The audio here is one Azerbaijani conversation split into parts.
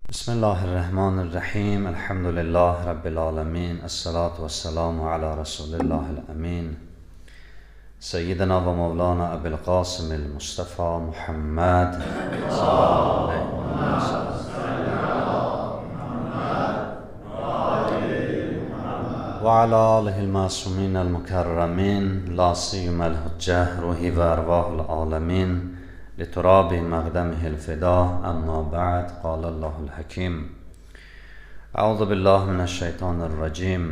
Bismillahirrahmanirrahim. Elhamdülillahi Rabbil alemin. Esselatu vesselamu ala Resulillahil emin. Seyyidina ve Mevlana Ebil Qasimil Mustafa Muhammed sallallahu aleyhi ve sellem. Ve ala alihil masuminel mukarramin. La siyumel hucceh ruhi ve ervahul alemin. لتراب مقدمه الفداء أما بعد قال الله الحكيم أعوذ بالله من الشيطان الرجيم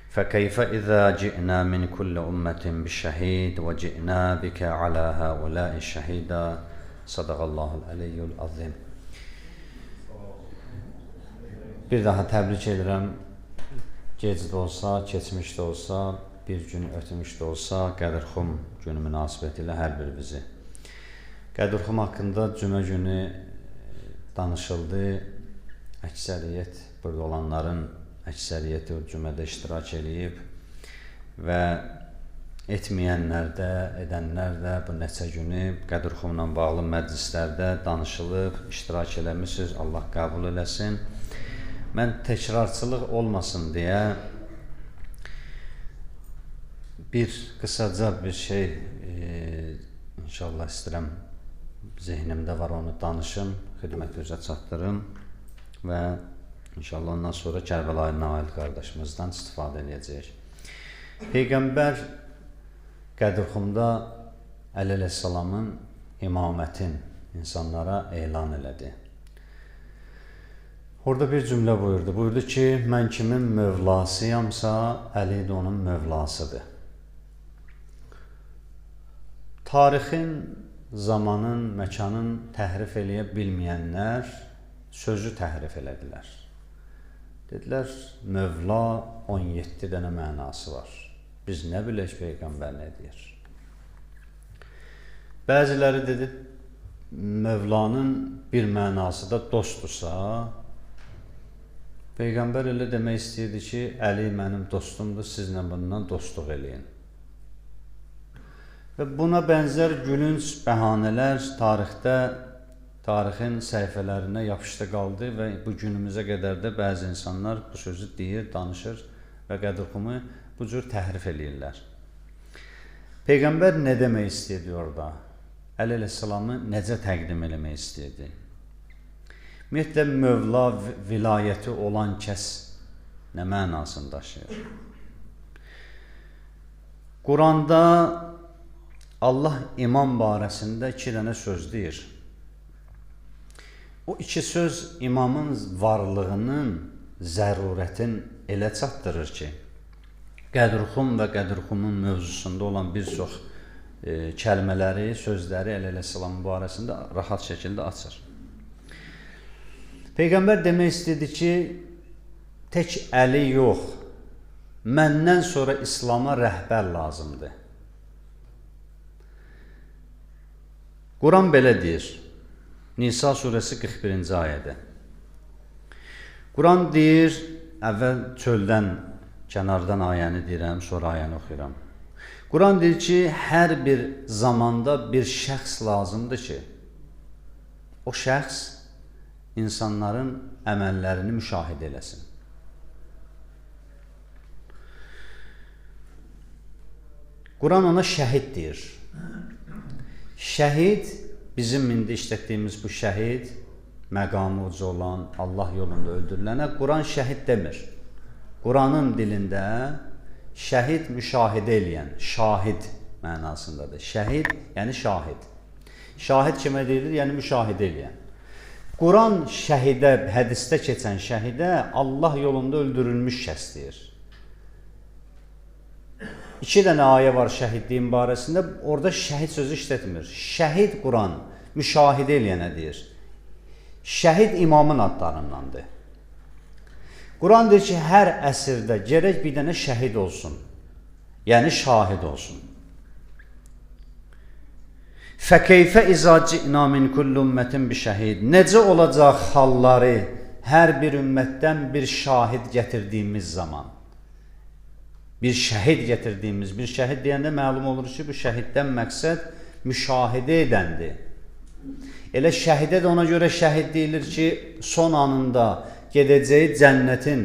فكيف إذا جئنا من كل أمة بشهيد وجئنا بك على هؤلاء شهيدا صدق الله العلي العظيم. Bir daha təbrik edirəm. Gec də olsa, keçmiş də olsa, bir gün ötmüş də olsa, Qədirxum günü münasibətilə hər birimizi. Qədirxum haqqında cümə günü danışıldı. Əksəriyyət, burada olanların əksəriyyəti o cümədə iştirak edib və etməyənlər də, edənlər də bu neçə günü Qədirxumla bağlı məclislərdə danışılıb, iştirak eləmişsiniz. Allah qəbul eləsin. Mən təkrarçılıq olmasın deyə bir qısaca bir şey inşallah istəyirəm. Zehnimdə var, onu danışım, xidmət üzrə çatdırım və inşallah ondan sonra Kərbəlayı Nail qardaşımızdan istifadə edəcəyik. Peyğəmbər Qədirxumda əleyhissalamın imamətin insanlara elan elədi. Orada bir cümlə buyurdu. Buyurdu ki, mən kimin mövlasıyamsa, Əli də onun mövlasıdır. Tarixin, zamanın, məkanın təhrif eləyə bilməyənlər sözü təhrif elədilər. Dedilər, Mövla 17 dənə mənası var. Biz nə bilək Peyğəmbər nə deyir? Bəziləri dedi, Mövlanın bir mənası da dostdursa, Peyğəmbər elə demək istəyirdi ki, Əli mənim dostumdur, sizlə bundan dostluq eləyin. Və buna bənzər gülünc bəhanələr tarixin səhifələrinə yapışdı qaldı və bu günümüzə qədər də bəzi insanlar bu sözü deyir, danışır və Qədirxumu bu cür təhrif eləyirlər. Peyğəmbər nə demək istəyirdi orada? Əleyhissalamı necə təqdim eləmək istəyirdi? Ümumiyyətlə, Mövla vilayəti olan kəs nə mənasını daşıyır? Quranda Allah imam barəsində 2 dənə söz deyir. O 2 söz imamın varlığının, zərurətin elə çatdırır ki, Qədirxum və Qədirxumun mövzusunda olan bir çox kəlmələri, sözləri əleyhissalam barəsində rahat şəkildə açır. Peyğəmbər demək istedi ki, tək Əli yox, məndən sonra İslama rəhbər lazımdır. Quran belə deyir, Nisa surəsi 41-ci ayədə. Quran deyir, əvvəl çöldən, kənardan ayəni deyirəm, sonra ayəni oxuyuram. Quran deyir ki, hər bir zamanda bir şəxs lazımdır ki, o şəxs insanların əməllərini müşahidə eləsin. Quran ona şəhid deyir. Şəhid, bizim indi işlətdiyimiz bu şəhid, məqamı uca olan, Allah yolunda öldürülənə Quran şəhid demir. Quranın dilində şəhid müşahidə eləyən, şahid mənasındadır. Şəhid, yəni şahid. Şahid kimə deyilir? Yəni müşahidə eləyən. Quran şəhidə, hədisdə keçən şəhidə Allah yolunda öldürülmüş kəs deyir. 2 dənə ayə var şəhidliyin barəsində, orada şəhid sözü işlətmir. Şəhid Quran müşahidə eləyənə deyir. Şəhid imamın adlarındandır. Quran deyir ki, hər əsrdə gərək bir dənə şəhid olsun, yəni şahid olsun. Fəkeyfə izə ci'na min kulli ümmətin bi şəhid. Necə olacaq halları hər bir ümmətdən bir şahid gətirdiyimiz zaman? Bir şəhid gətirdiyimiz, bir şəhid deyəndə məlum olur ki, bu şəhiddən məqsəd müşahidə edəndir. Elə şəhidə də ona görə şəhid deyilir ki, son anında gedəcəyi cənnətin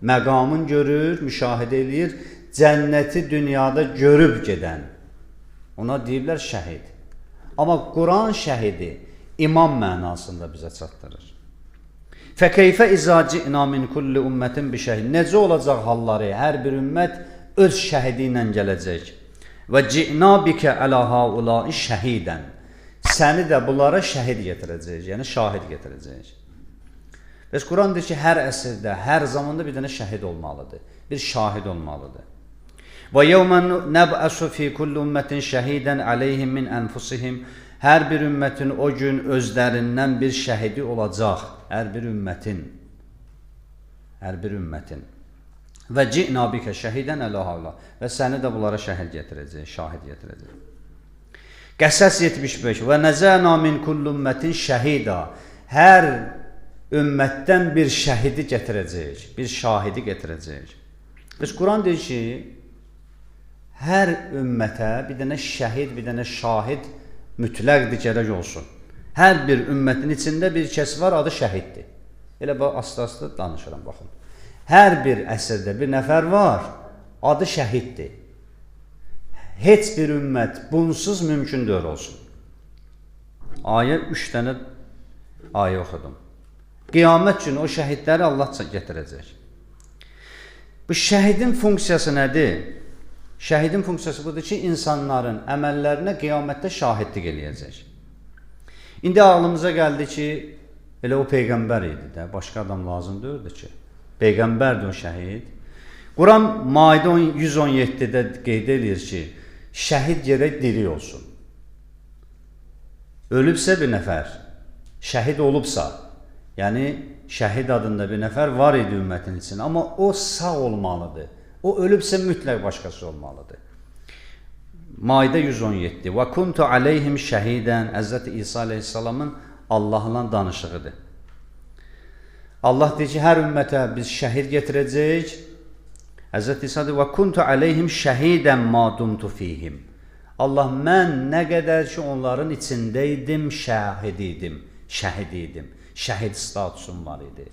məqamını görür, müşahidə eləyir. Cənnəti dünyada görüb gedən. Ona deyiblər şəhid. Amma Quran şəhidi imam mənasında bizə çatdırır. Fəkeyfə izâ ci'nâ min kulli ümmətin bi şəhid. Necə olacaq halları? Hər bir ümmət öz şəhidi ilə gələcək. Və ci'nâ bikə alə haulâi şəhidən. Səni də bunlara şəhid gətirəcək, yəni şahid gətirəcək. Bəs Quran deyir ki, hər əsrdə, hər zamanda bir dənə şəhid olmalıdır, bir şahid olmalıdır. Və yevmən nəb'əsu fi kulli ümmətin şəhidən aleyhim min ənfusihim. Hər bir ümmətin o gün özlərindən bir şəhidi olacaq. Hər bir ümmətin. Və ci'nâ bikə şəhidən ələ havla. Və səni də bunlara şəhid gətirəcək, şahid gətirəcək. Qəsəs 75. Və nəzəna min kulli ümmətin şəhidə. Hər ümmətdən bir şəhidi gətirəcək, bir şahidi gətirəcək. Biz Quran deyir ki, hər ümmətə bir dənə şəhid, bir dənə şahid mütləqdir, gərək olsun. Hər bir ümmətin içində bir kəs var, adı şəhiddir. Elə asta-asta danışıram, baxın. Hər bir əsrdə bir nəfər var, adı şəhiddir. Heç bir ümmət bunsuz mümkün deyil olsun. Ayə 3 dənə ayə oxudum. Qiyamət günü o şəhidləri Allah gətirəcək. Bu şəhidin funksiyası nədir? Şəhidin funksiyası budur ki, insanların əməllərinə qiyamətdə şahidlik eləyəcək. İndi ağlımıza gəldi ki, elə o Peyğəmbər idi də, başqa adam lazım deyildi ki. Peyğəmbərdir o şəhid. Quran Maidə 117-də qeyd edir ki, şəhid gərək diri olsun. Ölübsə bir nəfər, şəhid olubsa, yəni şəhid adında bir nəfər var idi ümmətin içində, amma o sağ olmalıdır. O ölübsə mütləq başqası olmalıdır. Maidə 117. Və kuntu aleyhim şəhidən. Həzrəti İsa aleyhissalamın Allahla danışığıdır. Allah deyir ki, hər ümmətə biz şəhid gətirəcək. Həzrəti İsa deyir, və kuntu aleyhim şəhidən ma dumtu fihim. Allah, mən nə qədər ki onların içində idim, şəhid idim. Şəhid statusum var idi.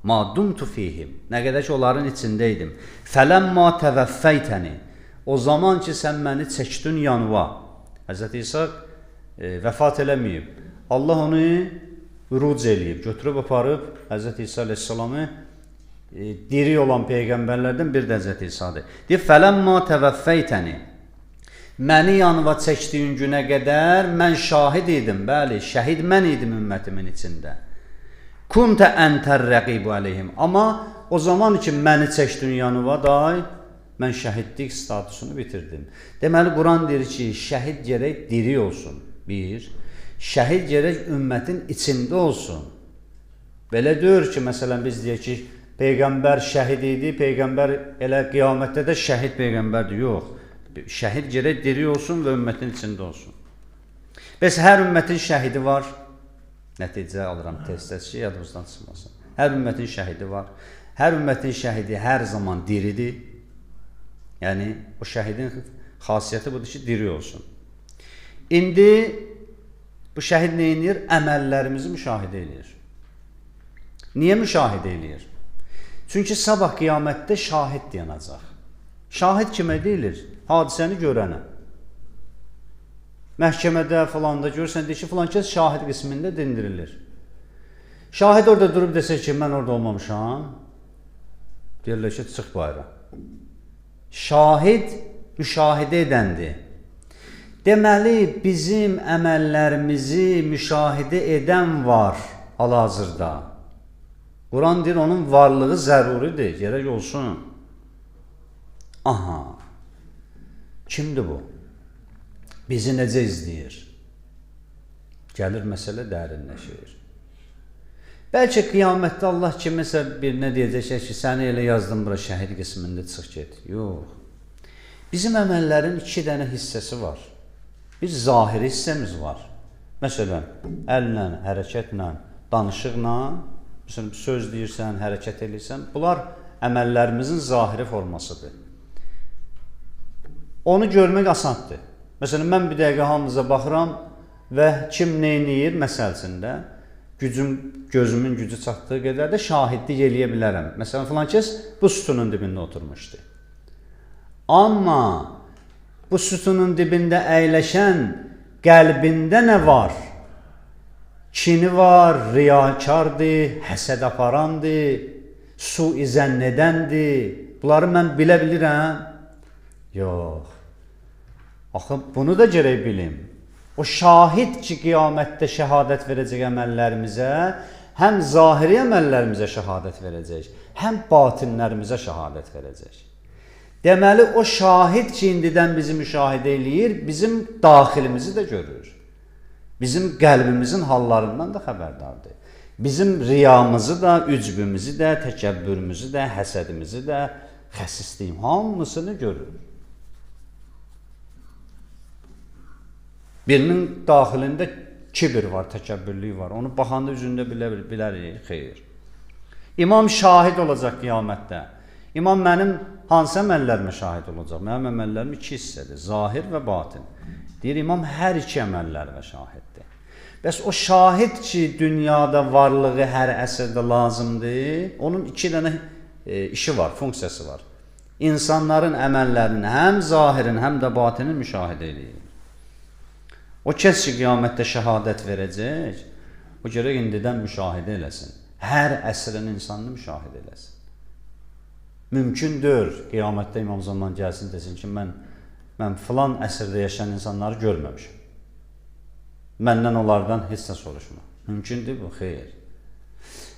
Ma dumtu fihim. Nə qədər ki onların içindəydim. Fələmma təvəffəytəni. O zaman ki sən məni çəkdin yanıva. Həzrəti İsa vəfat eləməyib. Allah onu ruc eləyib, götürüb aparıb. Həzrəti İsa aleyhissalamı diri olan peyğəmbərlərdən bir də Həzrəti İsa'dır. Deyir, fələmma təvəffəytəni. Məni yanıva çəkdiyin günə qədər mən şahid idim. Bəli, şəhid mən idim ümmətimin içində. Kuntə əntər rəqibu əleyhim. Amma o zaman ki məni çəkdin yanıva day, mən şəhidlik statusunu bitirdim. Deməli, Quran deyir ki, şəhid gərək diri olsun. Bir, şəhid gərək ümmətin içində olsun. Belə deyir ki, məsələn, biz deyək ki, Peyğəmbər şəhid idi, Peyğəmbər elə qiyamətdə də şəhid Peyğəmbərdir. Yox, şəhid gərək diri olsun və ümmətin içində olsun. Bəs hər ümmətin şəhidi var. Nəticə alıram tez-tez ki, yadımızdan çıxmasın. Hər ümmətin şəhidi var. Hər ümmətin şəhidi hər zaman diridir. Yəni, o şəhidin xasiyyəti budur ki, diri olsun. İndi bu şəhid nə edir? Əməllərimizi müşahidə edir. Niyə müşahidə edir? Çünki sabah qiyamətdə şahid dayanacaq. Şahid kimə deyilir? Hadisəni görənə. Məhkəmədə falan da görürsən, deyir ki, filan kəs şahid qismində dindirilir. Şahid orada durub desə ki, mən orada olmamışam, deyirlər ki, çıx bayra. Şahid müşahidə edəndir. Deməli, bizim əməllərimizi müşahidə edən var hal-hazırda. Quran deyir, onun varlığı zəruridir, gərək olsun. Aha, kimdir bu? Bizi necə izləyir? Gəlir məsələ dərinləşir. Bəlkə qiyamətdə Allah kiməsə birinə deyəcək ki, səni elə yazdım bura şəhid qismində çıx get. Yox. Bizim əməllərin 2 dənə hissəsi var. Bir zahiri hissəmiz var. Məsələn, əllə, hərəkətlə, danışıqla, məsələn, söz deyirsən, hərəkət edirsən, bunlar əməllərimizin zahiri formasıdır. Onu görmək asandır. Məsələn, mən bir dəqiqə hamınıza baxıram və kim neyniyir məsələsində gözümün gücü çatdığı qədər də şahidlik eləyə bilərəm. Məsələn, filan kəs bu sütunun dibində oturmuşdu. Amma bu sütunun dibində əyləşən qəlbində nə var? Kini var, riyakardır, həsəd aparandır, su-i zənn edəndir. Bunları mən bilə bilirəm. Yox. Axı, bunu da gərək bilim. O şahid ki, qiyamətdə şəhadət verəcək əməllərimizə, həm zahiri əməllərimizə şəhadət verəcək, həm batinlərimizə şəhadət verəcək. Deməli, o şahid ki, indidən bizi müşahidə eləyir, bizim daxilimizi də görür. Bizim qəlbimizin hallarından da xəbərdardır. Bizim riyamızı da, ücbümüzü də, təkəbbürümüzü də, həsədimizi də, xəsisliyim, hamısını görür. Birinin daxilində kibir var, təkəbbürlük var. Onu baxanda üzündə bilərik, xeyr. İmam şahid olacaq qiyamətdə. İmam mənim hansı əməllərimə şahid olacaq? Mənim əməllərim iki hissədir, zahir və batin. Deyir, imam hər iki əməllərimə şahiddir. Bəs o şahid ki, dünyada varlığı hər əsrdə lazımdır, onun iki dənə işi var, funksiyası var. İnsanların əməllərini həm zahirin, həm də batinin müşahidə eləyir. O kəs ki, qiyamətdə şəhadət verəcək, o gərək indidən müşahidə eləsin. Hər əsrin insanını müşahidə eləsin. Mümkündür, qiyamətdə İmam Zaman gəlsin, desin ki, mən filan əsrdə yaşayan insanları görməmişim. Məndən onlardan heç nə soruşma. Mümkündür bu, xeyr.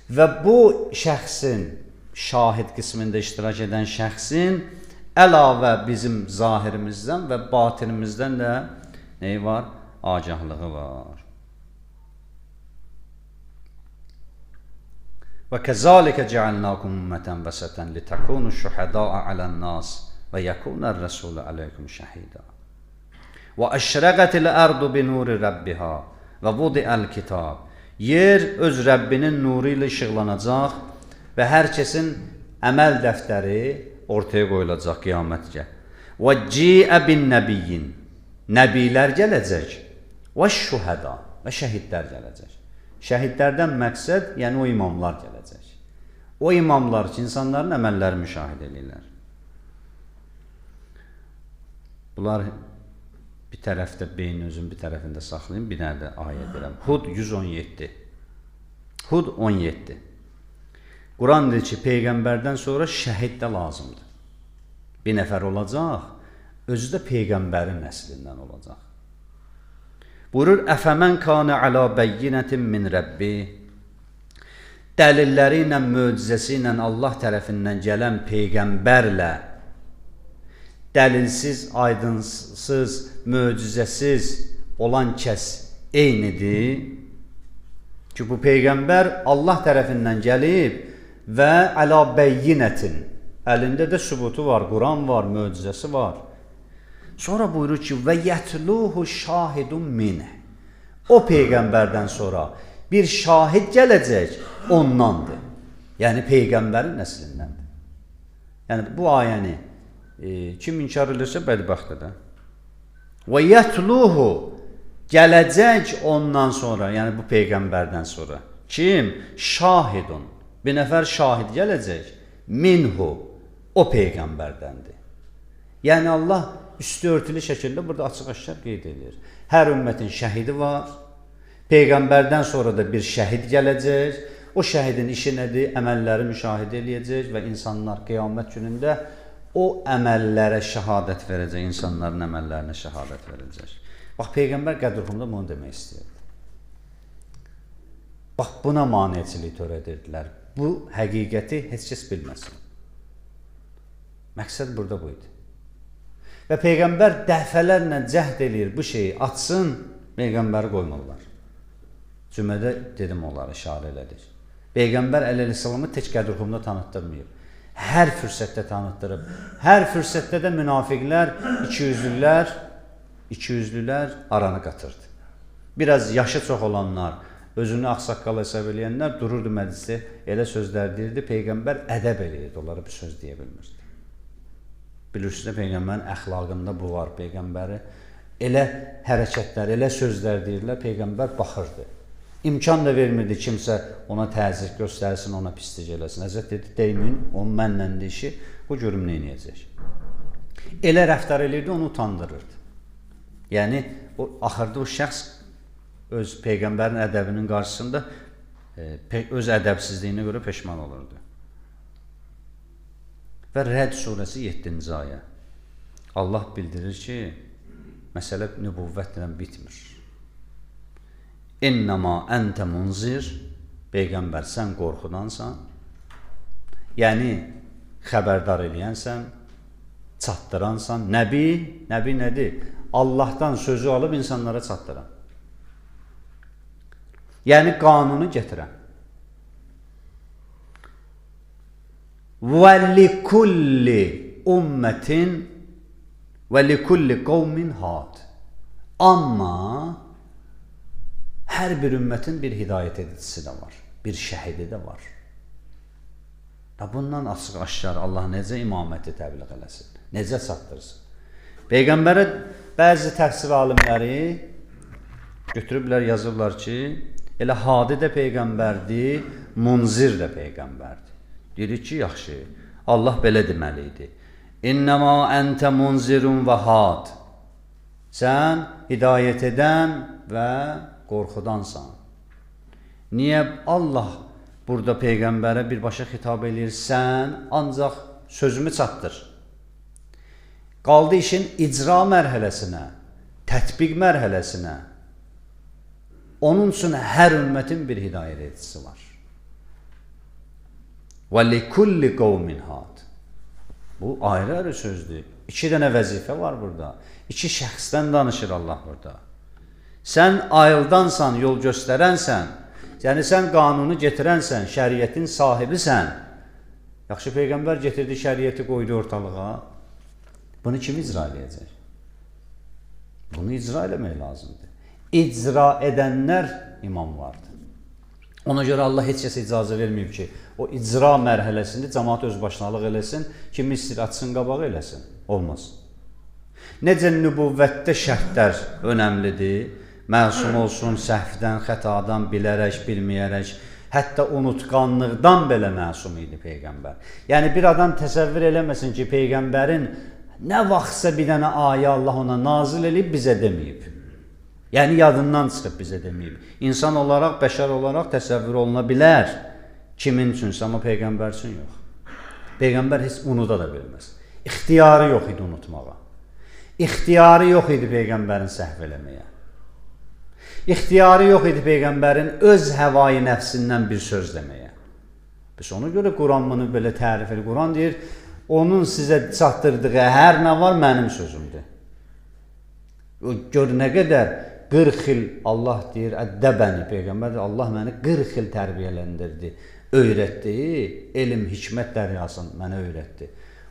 Və bu şəxsin, şahid qismində iştirak edən şəxsin əlavə bizim zahirimizdən və batinimizdən də neyi var? Agahlığı var. Və kəzəlikə cəalnəkum ümmətən vəsətən litəkunu şühədəə alən-nas və yəkunər rəsulü aleykum şəhidə. Və əşrəqətil ərdu bi nuri rəbbiha və vudiəl kitab. Yer öz Rəbbinin nuru ilə işıqlanacaq və hər kəsin əməl dəftəri ortaya qoyulacaq qiyamətcə. Və ciə bin nəbiyyin. Nəbilər gələcək. Və şühəda. Və şəhidlər gələcək. Şəhidlərdən məqsəd, yəni o imamlar gələcək. O imamlar ki, insanların əməlləri müşahidə edirlər. Bunlar bir tərəfdə beyin özün bir tərəfində saxlayın, bir dənə də ayə edirəm. Hud 117. Hud 17. Quran deyir ki, Peyğəmbərdən sonra şəhid də lazımdır. Bir nəfər olacaq, özü də Peyğəmbərin nəslindən olacaq. Buyurur, əfəmən kanə alə bəyyinətin min Rəbbi. Dəlilləri ilə, möcüzəsi ilə Allah tərəfindən gələn Peyğəmbərlə dəlilsiz, aydınsız, möcüzəsiz olan kəs eynidir ki, bu Peyğəmbər Allah tərəfindən gəlib və alə bəyyinətin, əlində də sübutu var, Quran var, möcüzəsi var. Sonra buyurur ki, və yətluhu şahidun minə. O Peyğəmbərdən sonra bir şahid gələcək, ondandır. Yəni, Peyğəmbərin nəslindəndir. Yəni, bu ayəni kim inkar edirsə, bədbəxtdir də. Və yətluhu gələcək ondan sonra, yəni bu Peyğəmbərdən sonra. Kim? Şahidun. Bir nəfər şahid gələcək, minhu, o Peyğəmbərdəndir. Yəni, Allah üstü örtülü şəkildə burada açıq-aşkar qeyd edir. Hər ümmətin şəhidi var. Peyğəmbərdən sonra da bir şəhid gələcək. O şəhidin işi nədir? Əməlləri müşahidə eləyəcək və insanlar qiyamət günündə o əməllərə şəhadət verəcək, insanların əməllərinə şəhadət verəcək. Bax, Peyğəmbər qədruhunda bunu demək istəyirdi. Bax, buna maneçilik törədirdilər. Bu həqiqəti heç kəs bilməsin. Məqsəd burada bu idi. Və Peyğəmbər dəfələrlə cəhd eləyir, bu şeyi açsın, Peyğəmbəri qoymurlar. Cümədə dedim onları, işarə elədik. Peyğəmbər əleyhissalamı tək qədruhumda tanıtdırmayıb. Hər fürsətdə tanıtdırıb. Hər fürsətdə də münafiqlər, ikiyüzlülər aranı qatırdı. Biraz yaşı çox olanlar, özünü ağsaqqal hesab eləyənlər dururdu məclisdə, elə sözlər deyirdi, Peyğəmbər ədəb eləyirdi, onlara bir söz deyə bilmirdi. Bilirsiniz, Peyğəmbərin əxlaqında bu var, Peyğəmbəri Elə hərəkətlər, elə sözlər deyirlər, Peyğəmbər baxırdı. İmkan da vermirdi kimsə ona təzyiq göstərsin, ona pislik eləsin. Həzrət dedi, deyin, onun mənlə işi, bu görüm nə edəcək. Elə rəftar edirdi, onu utandırırdı. Yəni, axırda o şəxs öz Peyğəmbərin ədəbinin qarşısında öz ədəbsizliyinə görə peşman olurdu. Və Rəd surəsi 7-ci ayə. Allah bildirir ki, məsələ nübüvvətlə bitmir. İnnəmə əntə munzir, Peyğəmbər, sən qorxudansan, yəni xəbərdar eləyənsən, çatdıransan. Nəbi nədir? Allahdan sözü alıb insanlara çatdıran. Yəni qanunu getirən. Və likulli ümmətin və likulli qavmin had. Amma hər bir ümmətin bir hidayət edicisi də var, bir şəhidi də var. Və bundan açıq-aşkar Allah necə imaməti təbliğ eləsin, necə çatdırsın. Peyğəmbərə bəzi təfsir alimləri götürüblər, yazıblar ki, elə Hadi də Peyğəmbərdir, Munzir də Peyğəmbərdir. Deyirik ki, yaxşı, Allah belə deməli idi. İnnəmə əntə munzirun və had. Sən hidayət edən və qorxudansan. Niyə Allah burada Peyğəmbərə birbaşa xitab edir? Sən ancaq sözümü çatdır. Qaldı işin icra mərhələsinə, tətbiq mərhələsinə. Onun üçün hər ümmətin bir hidayət edicisi var. Və likulli qavmin had. Bu ayrı-ayrı sözdür. 2 dənə vəzifə var burada. 2 şəxsdən danışır Allah burada. Sən ayıldansan, yol göstərənsən, yəni sən qanunu getirənsən, şəriətin sahibisən. Yaxşı, Peyğəmbər getirdi, şəriəti qoydu ortalığa. Bunu kim icra edəcək? Bunu icra eləmək lazımdır. İcra edənlər imam vardır. Ona görə Allah heç kəsə icazə verməyib ki, o icra mərhələsində cəmaat öz başınalıq eləsin, kimi istəyir açsın qabağı eləsin. Olmaz. Necə nübüvvətdə şərtlər önəmlidir, məsum olsun, səhvdən, xətadan, bilərək, bilməyərək, hətta unutqanlıqdan belə məsum idi Peyğəmbər. Yəni bir adam təsəvvür eləməsin ki, Peyğəmbərin nə vaxtsa bir dənə ayə Allah ona nazil edib bizə deməyib. Yəni yadından çıxıb bizə deməyib. İnsan olaraq, bəşər olaraq təsəvvür oluna bilər. Kimin üçünsə, amma Peyğəmbər üçün yox. Peyğəmbər heç unuda da bilməz. İxtiyarı yox idi unutmağa. İxtiyarı yox idi Peyğəmbərin səhv eləməyə. İxtiyarı yox idi Peyğəmbərin öz həvai nəfsindən bir söz deməyə. Biz ona görə Quran bunu belə tərif edir. Quran deyir, onun sizə çatdırdığı hər nə var mənim sözümdür. Gör nə qədər 40 il Allah deyir, əddəbəni Peyğəmbər, Allah məni 40 il tərbiyələndirdi, öyrətdi, elm, hikmət dəryasını mənə öyrətdi.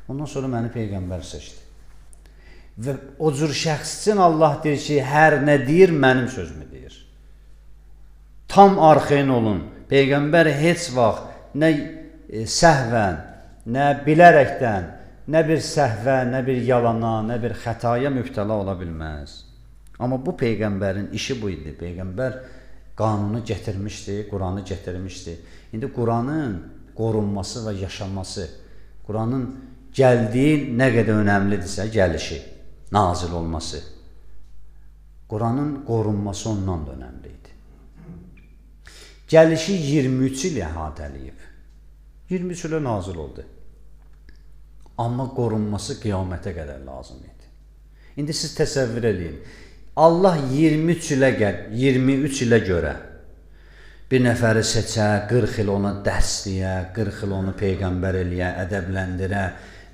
Ondan sonra məni Peyğəmbər seçdi. Və o cür şəxs üçün Allah deyir ki, hər nə deyir, mənim sözümü deyir. Tam arxain olun. Peyğəmbər heç vaxt nə səhvən, nə bilərəkdən, nə bir səhvə, nə bir yalana, nə bir xətaya mübtəla ola bilməz. Amma bu Peyğəmbərin işi bu idi. Peyğəmbər qanunu gətirmişdi, Quranı gətirmişdi. İndi Quranın qorunması və yaşaması, Quranın gəldiyi nə qədər önəmlidirsə, gəlişi, nazil olması, Quranın qorunması ondan da önəmli idi. Gəlişi 23 il əhatələyib. 23 ilə nazil oldu. Amma qorunması qiyamətə qədər lazım idi. İndi siz təsəvvür edin. Allah 23 ilə görə bir nəfəri seçə, 40 il ona dərsliyə, 40 il onu Peyğəmbər eləyə, ədəbləndirə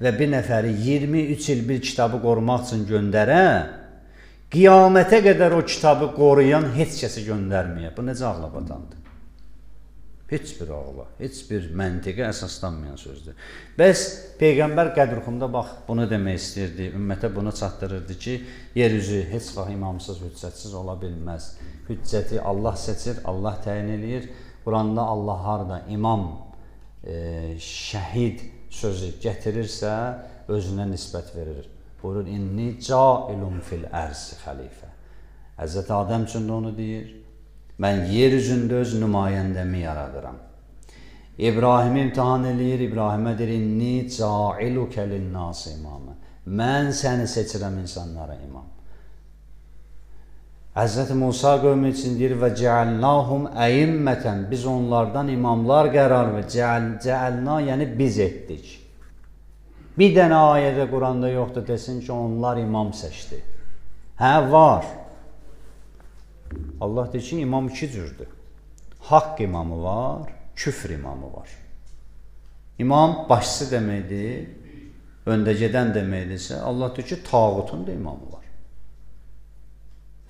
və bir nəfəri 23 il bir kitabı qorumaq üçün göndərə, qiyamətə qədər o kitabı qoruyan heç kəsi göndərməyə. Bu necə ağla batandır? Heç bir ağla, heç bir məntiqə əsaslanmayan sözdür. Bəs Peyğəmbər qədrxumda bax, bunu demək istəyirdi, ümmətə bunu çatdırırdı ki, yeryüzü heç vaxt imamsız, hüccətsiz ola bilməz. Hüccəti Allah seçir, Allah təyin eləyir. Quranda Allah harada imam, şəhid sözü gətirirsə, özünə nisbət verir. Buyurur, inni cailun fil ərzi xəlifə. Həzrəti Adəm üçün də onu deyir. Mən yer üzündə öz nümayəndəmi yaradıram. İbrahimi imtihan eləyir, İbrahimə deyir, inni cailukə linnâsi imamə. Mən səni seçirəm insanlara imam. Həzrəti Musa qövmü üçün deyir, və cealnahum əimmətən, biz onlardan imamlar qərar və cealna, yəni biz etdik. Bir dənə ayədə Quranda yoxdur desin ki, onlar imam seçdi. Hə, var. Allah deyir ki, imam iki cürdür. Haqq imamı var, küfr imamı var. İmam başçı deməkdir, öndə gedən deməkdirsə, Allah deyir ki, tağutun da imamı var.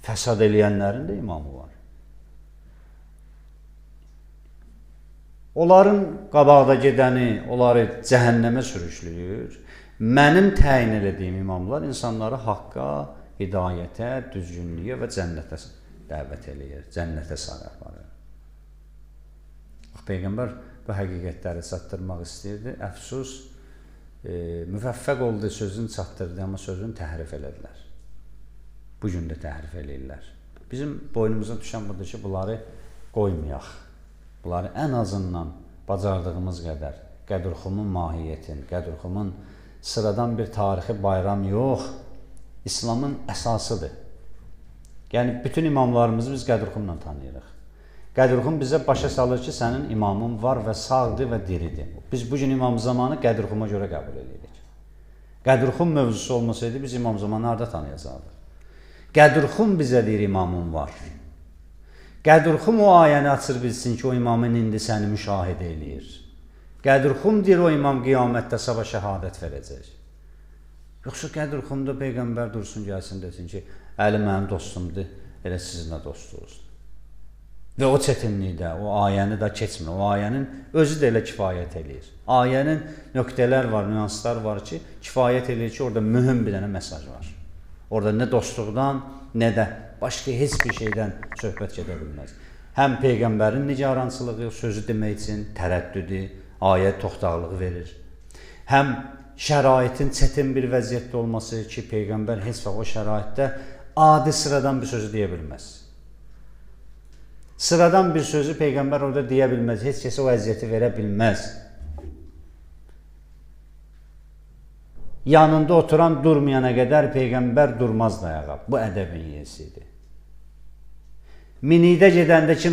Fəsad eləyənlərin də imamı var. Onların qabaqda gedəni, onları cəhənnəmə sürükləyir. Mənim təyin elədiyim imamlar insanları haqqa, hidayətə, düzgünlüyə və cənnətə dəvət eləyir, cənnətə sarı aparır. Peyğəmbər bu həqiqətləri çatdırmaq istəyirdi. Əfsus, müvəffəq oldu, sözünü çatdırdı, amma sözünü təhrif elədilər. Bugün də təhrif eləyirlər. Bizim boynumuza düşən budur ki, bunları qoymayaq. Bunları ən azından bacardığımız qədər Qədürxumun mahiyyətin, Qədürxumun sıradan bir tarixi bayram yox, İslamın əsasıdır. Yəni, bütün imamlarımızı biz Qədürxumla tanıyırıq. Qədürxum bizə başa salır ki, sənin imamın var və sağdır və diridir. Biz bugün imam zamanı Qədürxuma görə qəbul edirik. Qədürxum mövzusu olmasaydı, biz imam zamanı harada tanıyacaqdıq? Qədürxum bizə deyir, imamın var. Qədürxum o ayəni açır bilsin ki, o imamın indi səni müşahidə eləyir. Qədürxum deyir, o imam qiyamətdə sabah şəhadət verəcək. Yoxsa Qədürxumda Peyğəmbər dursun, gəlsin, desin ki, Əli mənim dostumdur, elə sizinlə dostluğuzdur. Və o çətinlikdə, o ayəni də keçmir. O ayənin özü də elə kifayət eləyir. Ayənin nöqtələr var, nüanslar var ki, kifayət eləyir ki, orada mühüm bir dənə mesaj var. Orada nə dostluqdan, nə də başqa heç bir şeydən söhbət gedə bilməz. Həm Peyğəmbərin nigarançılığı, sözü demək üçün tərəddüdü, ayət toxtaqlığı verir. Həm şəraitin çətin bir vəziyyətdə olması ki, Peyğəmbər heç vaxt o şəraitdə adi sıradan bir sözü deyə bilməz. Sıradan bir sözü Peyğəmbər orada deyə bilməz, heç kəsə o əziyyəti verə bilməz. Yanında oturan durmayana qədər Peyğəmbər durmaz dayağa. Bu ədəbin yiyəsidir. Minikdə gedəndə kim